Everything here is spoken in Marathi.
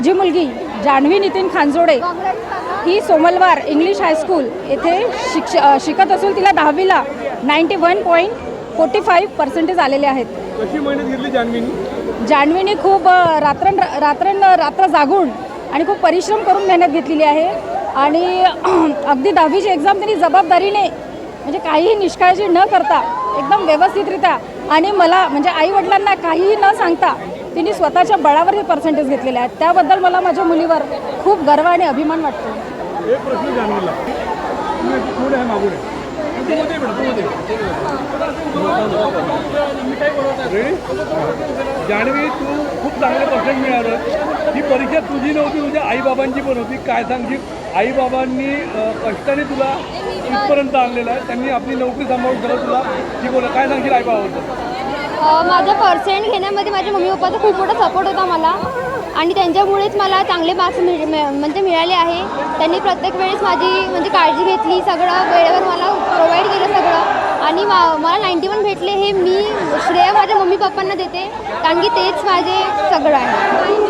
माझी मुलगी जान्हवी नितीन खांजोडे ही सोमलवार इंग्लिश हायस्कूल येथे शिकत असून तिला 10वीला 91.45% आलेले आहेत. कशी मेहनत घेतली जान्हवीनी? जान्हवीने खूप रात्र जागून आणि खूप परिश्रम करून मेहनत घेतलेली आहे आणि अगदी 10वीची एक्झाम त्यांनी जबाबदारीने म्हणजे काहीही निष्काळजी न करता एकदम व्यवस्थितरित्या आणि मला म्हणजे आईवडिलांना काहीही न सांगता तिने स्वतःच्या बळावर हे पर्सेंटेज घेतलेले आहेत. त्याबद्दल मला माझ्या मुलीवर खूप गर्व आणि अभिमान वाटतो. एक प्रश्न जान्हवीला, पुढे आहे मागून आहे. जान्हवी, तू खूप चांगले पर्सेंट मिळालं. ही परीक्षा तुझी नव्हती, तुझ्या आईबाबांची पण होती. काय सांगशील? आईबाबांनी कष्टाने तुला इथपर्यंत आणलेलं आहे. त्यांनी आपली नोकरी सांभाळून सगळं तुला शिकवलं. काय सांगशील आईबाबाबद्दल? माझं पर्सेंट घेण्यामध्ये माझ्या मम्मी पप्पाचा खूप मोठा सपोर्ट होता मला आणि त्यांच्यामुळेच मला चांगले मार्क्स मिळाले आहे. त्यांनी प्रत्येक वेळेस माझी म्हणजे काळजी घेतली, सगळं वेळेवर मला प्रोव्हाइड केलं सगळं आणि मला 91 भेटले हे मी श्रेय माझ्या मम्मी पप्पांना देते कारण की तेच माझे सगळं आहे.